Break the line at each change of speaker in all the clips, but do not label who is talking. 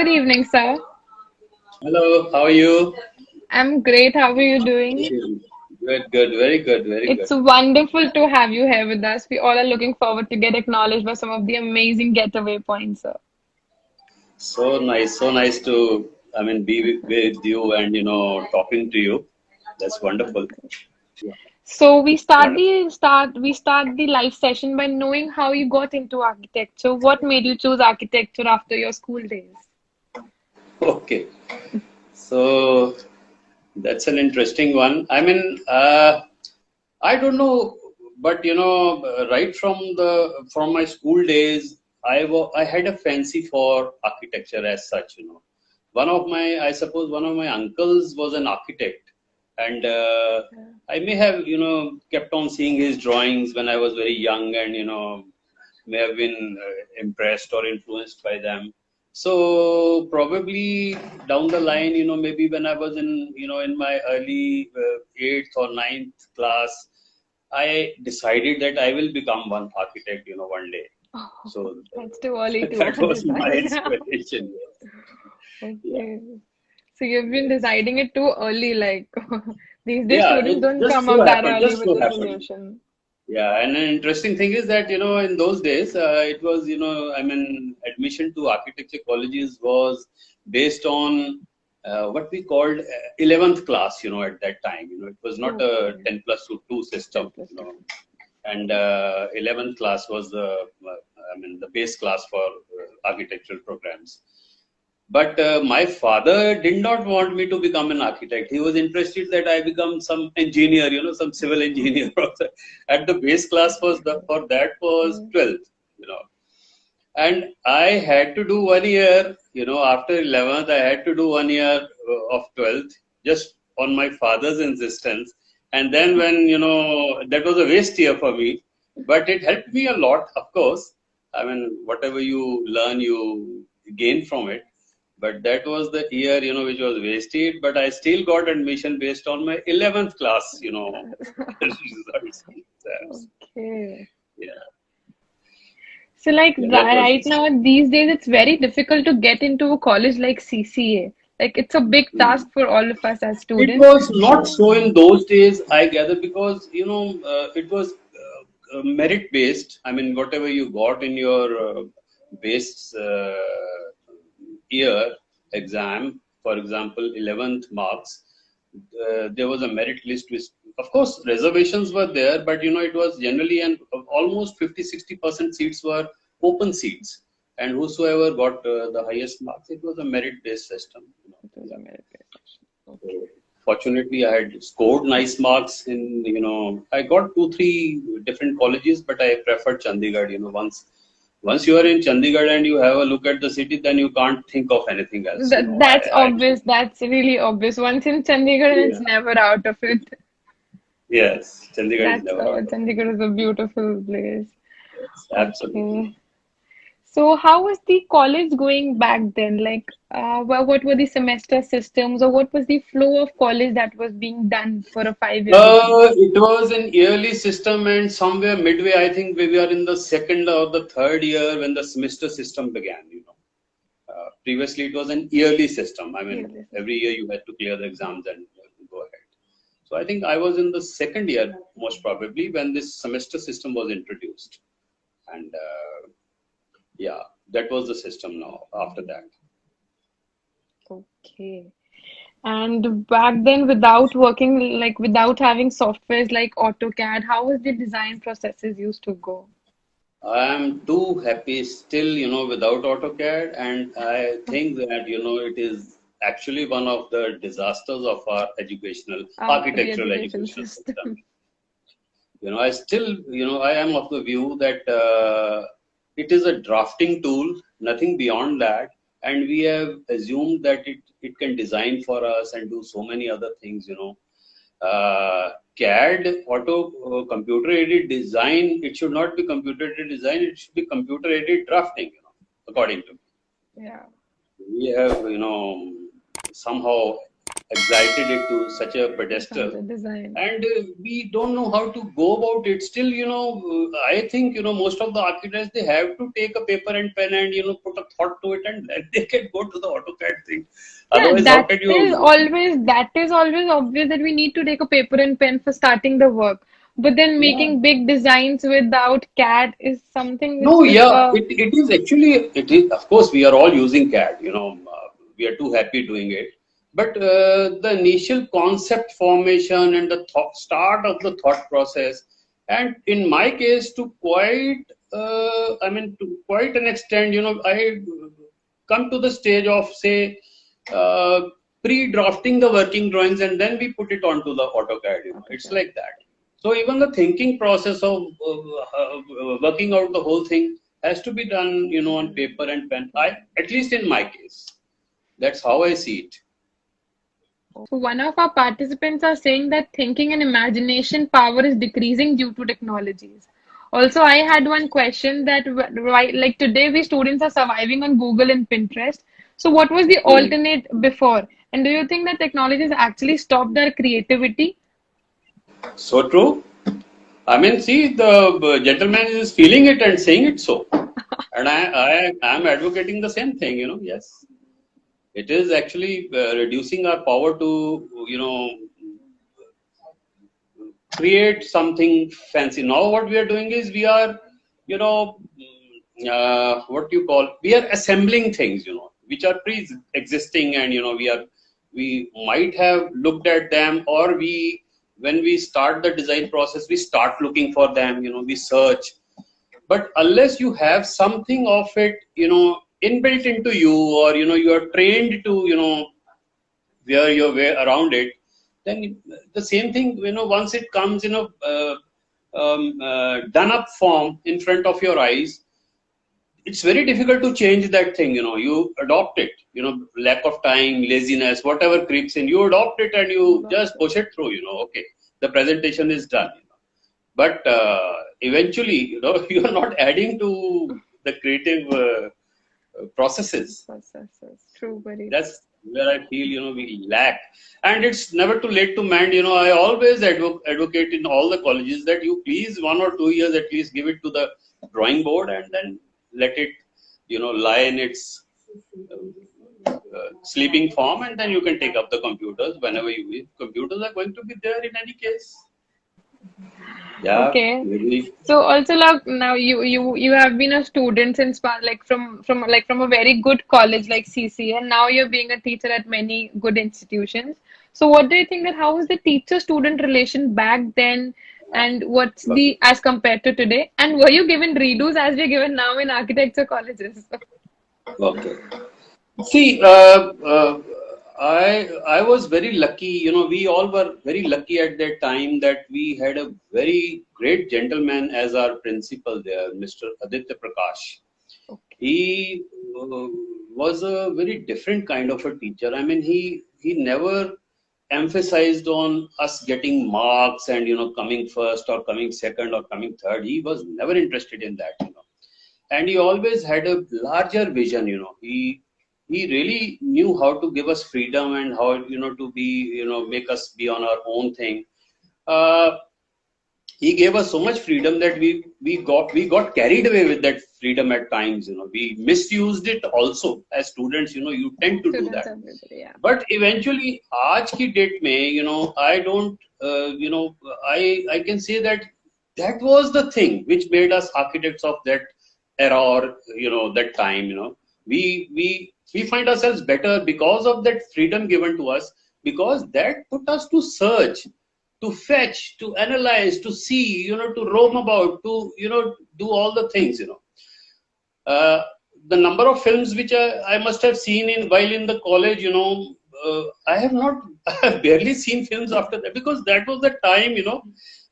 Good evening, sir.
Hello, how are you?
I'm great. How are you doing?
Good, good, very good, very
It's
good.
wonderful to have you here with us. We all are looking forward to get acknowledged by some of the amazing getaway points, sir.
So nice to, be with you and, talking to you. That's wonderful. Yeah,
So we start
wonderful.
the start we start the live session by knowing how you got into architecture. What made you choose architecture after your school days?
Okay, so that's an interesting one. I don't know, but right from my school days, I had a fancy for architecture as such. I suppose one of my uncles was an architect, and I may have kept on seeing his drawings when I was very young, and may have been impressed or influenced by them. So probably down the line, maybe when I was in my early eighth or ninth class, I decided that I will become one architect, one day.
Oh,
So
that's too early to
that was my
decide.
inspiration. Yeah,
Okay. So you've been
yes.
deciding it too early, like these days
Yeah,
students
it
don't
just
come
so
up that
happened,
early
just
with
so happened.
resolution.
Yeah, and an interesting thing is that, in those days, it was, admission to architecture colleges was based on what we called 11th class, at that time. It was not a
Okay.
10 plus 2
10
system,
plus 2.
and 11th class was the base class for architectural programs. But my father did not want me to become an architect. He was interested that I become some engineer, some civil engineer. At the base class for that was
Okay.
12th, you know. And I had to do 1 year, after 11th, I had to do 1 year of 12th just on my father's insistence. And then when, that was a waste year for me, but it helped me a lot, of course. Whatever you learn, you gain from it. But that was the year, which was wasted. But I still got admission based on my 11th class, results.
Okay.
Yeah,
So like
yeah, that was
right now these days it's very difficult to get into a college like CCA. Like it's a big
it.
task for all of us as
It
students.
was not so in those days, I gather, because it was merit based. Whatever you got in your base year exam, for example, 11th marks, there was a merit list. Which, of course, reservations were there, but it was generally and almost 50-60% seats were open seats, and whosoever got the highest marks, it was a merit based system.
It was a merit-based section.
So
Okay.
fortunately, I had scored nice marks I got 2, 3 different colleges, but I preferred Chandigarh. Once you are in Chandigarh and you have a look at the city, then you can't think of anything else.
That's obvious. That's really obvious. Once in Chandigarh,
Yeah,
it's never out of it.
yes, Chandigarh is
That's
never out of it.
Chandigarh is a beautiful place.
Yes, absolutely.
Okay. So how was the college going back then? Like, what were the semester systems, or what was the flow of college that was being done for a 5 year degree?
It was an yearly system, and somewhere midway, I think we were in the second or the third year when the semester system began. Previously, it was an yearly system.
Yearly
Every
system.
year you had to clear the exams and go ahead. So I think I was in the second year, most probably, when this semester system was introduced. And yeah, that was the system now after that.
Okay. And back then, without working, like without having softwares like AutoCAD, how was the design processes used to go?
I am too happy still, without AutoCAD. And I think that, it is actually one of the disasters of our
The
architectural
education
educational system.
system.
I still, I am of the view that it is a drafting tool, nothing beyond that. And we have assumed that it can design for us and do so many other things, CAD, computer aided design, it should not be computer aided design, it should be computer aided drafting, according to me.
Yeah.
We have, somehow exalted it to such a
Becomes
pedestal,
a design.
and we don't know how to go about it. Still, I think, most of the architects, they have to take a paper and pen and, put a thought to it, and then they can go to the AutoCAD thing.
Yeah,
Otherwise, how can you?
that is always obvious that we need to take a paper and pen for starting the work. But then
Yeah.
making big designs without CAD is something which
No,
is
yeah, it is actually, it is, of course, we are all using CAD, we are too happy doing it. But the initial concept formation and the start of the thought process, and in my case, to quite an extent, I come to the stage of, say, uh, pre-drafting the working drawings, and then we put it onto the AutoCAD, it's
AutoCAD.
like that. So even the thinking process of working out the whole thing has to be done, on paper and pen. At least in my case, that's how I see it.
So one of our participants are saying that thinking and imagination power is decreasing due to technologies. Also, I had one question that like today we students are surviving on Google and Pinterest. So what was the
Hmm.
alternate before? And do you think that technology has actually stopped their creativity?
So true. I mean, see, the gentleman is feeling it and saying it so, and I am advocating the same thing. Yes, it is actually reducing our power to, create something fancy. Now, what we are doing is we are, what you call, we are assembling things, which are pre-existing, and we might have looked at them, or when we start the design process, we start looking for them, we search. But unless you have something of it, inbuilt into you, or you are trained to, wear your way around it, then the same thing, once it comes, done up form in front of your eyes, it's very difficult to change that thing. You adopt it. Lack of time, laziness, whatever creeps in, you adopt it and you just push it through. Okay, the presentation is done. But eventually, you are not adding to the creative processes.
Processes. True, very true.
That's where I feel, we lack. And it's never too late to mend. I always advocate in all the colleges that you please 1 or 2 years at least give it to the drawing board, and then let it, lie in its sleeping form, and then you can take up the computers whenever you wish. Computers are going to be there in any case. Yeah,
Okay.
maybe.
So also like now you have been a student since like from a very good college like CC, and now you're being a teacher at many good institutions. So what do you think that how was the teacher-student relation back then, and what's
Okay.
the as compared to today? And were you given redos as we're given now in architecture colleges?
Okay. See, I was very lucky. We all were very lucky at that time that we had a very great gentleman as our principal there, Mr. Aditya Prakash.
Okay.
He was a very different kind of a teacher. I mean, he never emphasized on us getting marks and, coming first or coming second or coming third. He was never interested in that. And he always had a larger vision. He really knew how to give us freedom, and how, to be, make us be on our own thing. uh, he gave us so much freedom that we got carried away with that freedom at times. We misused it also as students. You tend to do
Students,
that.
everybody, yeah.
But eventually, आज की date में, I don't, I can say that that was the thing which made us architects of that era, or that time. We find ourselves better because of that freedom given to us, because that put us to search, to fetch, to analyze, to see, to roam about, to do all the things. Uh, the number of films which I must have seen in while in the college, I have not, I have barely seen films after that, because that was the time,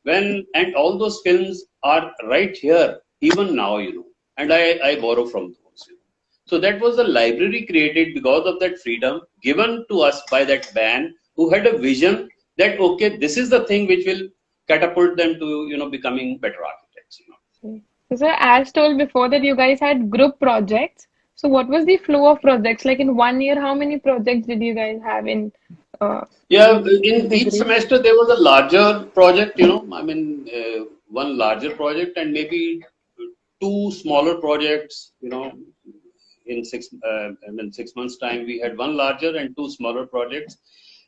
when, and all those films are right here, even now, and I borrow from those. So that was a library created because of that freedom given to us by that man who had a vision that, okay, this is the thing which will catapult them to, becoming better architects.
Okay. So, sir, as told before that you guys had group projects. So, what was the flow of projects? Like in 1 year, how many projects did you guys have in
Yeah, in each
degree.
semester there was a larger project, I mean, one larger project and maybe two smaller projects, in I mean, 6 months time, we had one larger and two smaller projects.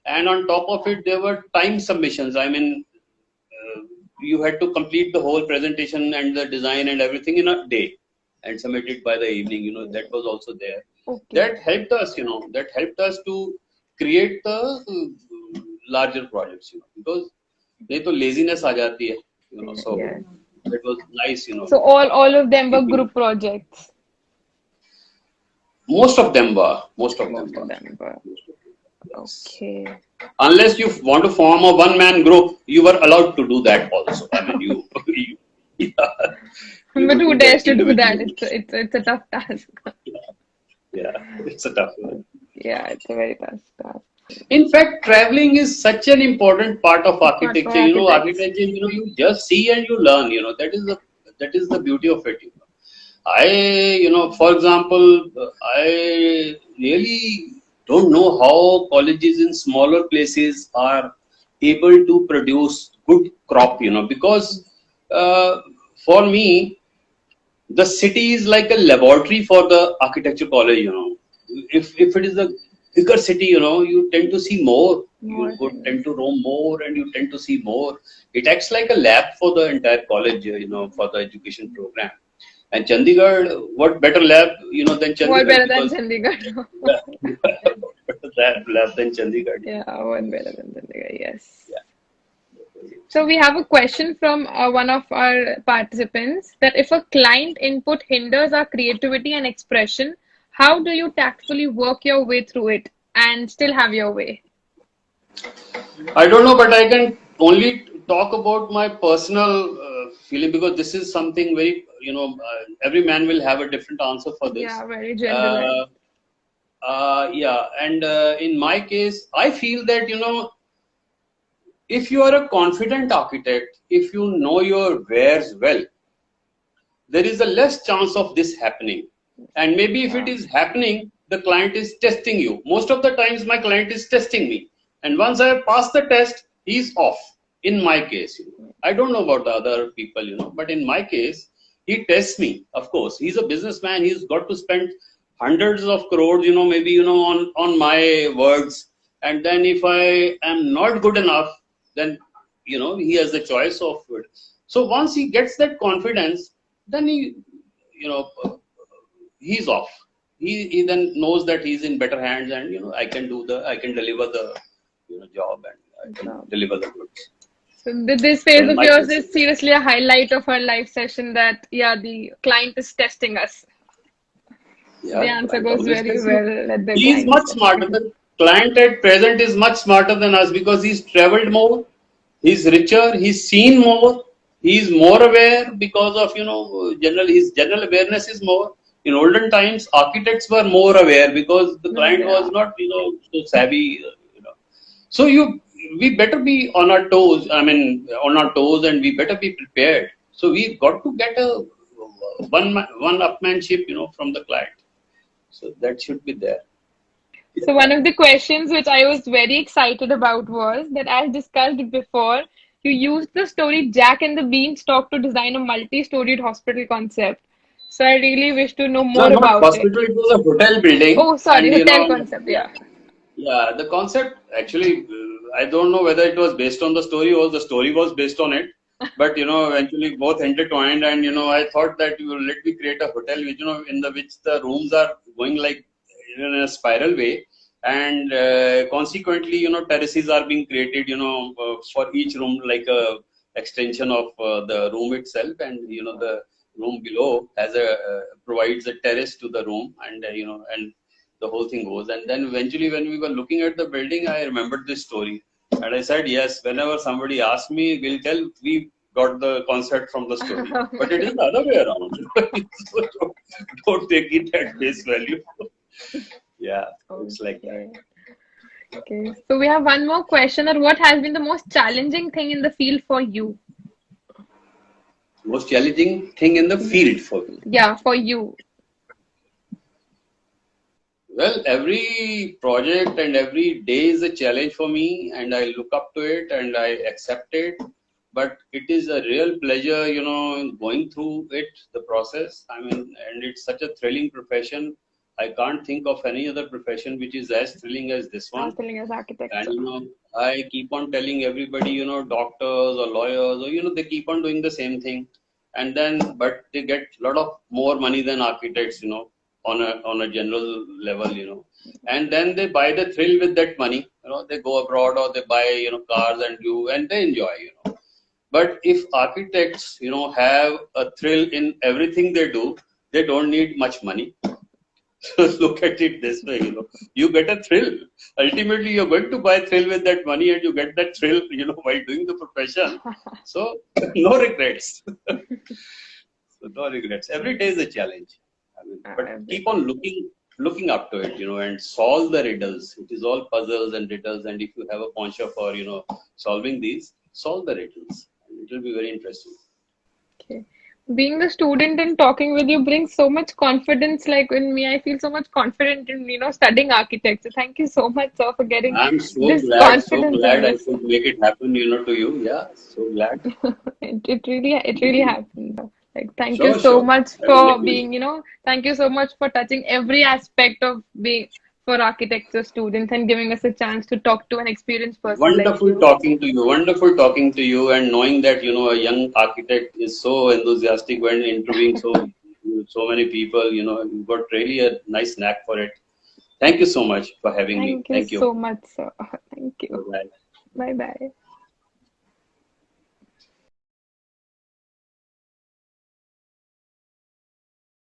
And on top of it, there were time submissions. I mean, you had to complete the whole presentation and the design and everything in a day and submit it by the evening, that was also there.
Okay.
That helped us, that helped us to create the larger projects, because नहीं तो laziness आ जाती है, so
Yeah.
it was nice,
So all of them were
keeping.
group projects.
Most of them were, most of them
Most of
were.
them were.
Yes.
Okay.
Unless you want to form a one-man group, you were allowed to do that also. I mean, yeah, you
But
could
who
do that
dares to do that?
individually.
It's a tough task.
Yeah, it's a tough one.
Yeah, it's a very tough task.
In fact, traveling is such an important part of
Part for
architecture.
architects.
Architecture, you just see and you learn. That is the beauty of it. For example, I really don't know how colleges in smaller places are able to produce good crop. Because uh, for me, the city is like a laboratory for the architecture college. If it is a bigger city, you tend to see more.
More things.
Tend to roam more, and you tend to see more. It acts like a lab for the entire college, for the education program. And Chandigarh, what better lab, than
What
Chandigarh?
better than
Because
Chandigarh?
yeah, what better lab than Chandigarh?
Yeah, what better than Chandigarh? Yes.
Yeah.
So we have a question from one of our participants that if a client input hinders our creativity and expression, how do you tactfully work your way through it and still have your way?
I don't know, but I can only talk about my personal feeling, because this is something very, every man will have a different answer for this.
Yeah, very
Uh,
generalized.
yeah, and in my case, I feel that, if you are a confident architect, if you know your wares well, there is a less chance of this happening. And maybe if it
Yeah.
is happening, the client is testing you. Most of the times, my client is testing me. And once I have passed the test, he's off. In my case, I don't know about the other people, but in my case, he tests me. Of course, he's a businessman. He's got to spend hundreds of crores, maybe, on my words. And then if I am not good enough, then, he has the choice of it. So once he gets that confidence, then you know, he's off. He then knows that he's in better hands, and I can deliver the job, and I can
So,
deliver the goods.
so this
So
phase
in
of
my
yours
case,
is seriously a highlight of our live session that, yeah, the client is testing us. The
yeah,
answer
client
goes
always
very
tells you.
well that the
He is
client is
much smarter.
testing.
The client at present is much smarter than us, because he's traveled more, he's richer, he's seen more, he's more aware because of his general awareness is more. In olden times, architects were more aware because the
No,
client was
yeah.
not so savvy. So we better be on our toes. I mean, on our toes, and we better be prepared. So we got to get a one upmanship, from the client. So that should be there.
So one of the questions which I was very excited about was that, as discussed before, you used the story Jack and the Beanstalk to design a multi-storied hospital concept. So I really wish to know
No,
more
not
about it.
hospital. It was a hotel building,
Oh, sorry,
and
hotel concept.
yeah,
Yeah.
yeah. The concept actually, I don't know whether it was based on the story or the story was based on it, but eventually both intertwined, and I thought that let me create a hotel which in the which the rooms are going like in a spiral way, and consequently terraces are being created for each room, like a extension of the room itself, and the room below has a provides a terrace to the room, and and the whole thing goes. And then eventually, when we were looking at the building, I remembered this story, and I said, yes, whenever somebody asks me, we'll tell we got the concept from the story, but it is the other way around. So don't take it at face value. Yeah, it's like that.
Okay. Okay. So we have one more question. That what has been the most challenging thing in the field for you?
Most challenging thing in the field for me.
Yeah, for you.
Well, every project and every day is a challenge for me, and I look up to it and I accept it. But it is a real pleasure, going through it, the process. I mean, and it's such a thrilling profession. I can't think of any other profession which is as thrilling as this
I was
one.
telling us
And
architecture.
I keep on telling everybody, doctors or lawyers, or they keep on doing the same thing, and then but they get a lot of more money than architects, on a general level, and then they buy the thrill with that money. They go abroad or they buy cars and they enjoy. But if architects, have a thrill in everything they do, they don't need much money. Look at it this way, you get a thrill. Ultimately, you're going to buy thrill with that money, and you get that thrill, while doing the profession. So, no regrets. So, no regrets. Every day is a challenge. I mean, but
Every
keep on looking up to it, and solve the riddles. It is all puzzles and riddles, and if you have a penchant for, solving these, solve the riddles. And it will be very interesting.
Okay. Being a student and talking with you brings so much confidence. Like in me, I feel so much confident in, studying architecture. Thank you so much, sir, for getting
I'm so
this
glad, so
confidence in
glad I
this.
could make it happen, to you. Yeah, so glad.
It really happened. Like, thank you
Sure,
so
sure.
much
I will
for
let you know.
being, thank you so much for touching every aspect of being for architecture students and giving us a chance to talk to an experienced person like
Wonderful
you.
talking to you. Wonderful talking to you, and knowing that a young architect is so enthusiastic when interviewing so many people. You've got really a nice knack for it. Thank you so much for having me.
Thank you
Thank you.
so much, sir. Thank you.
Bye.
Bye bye.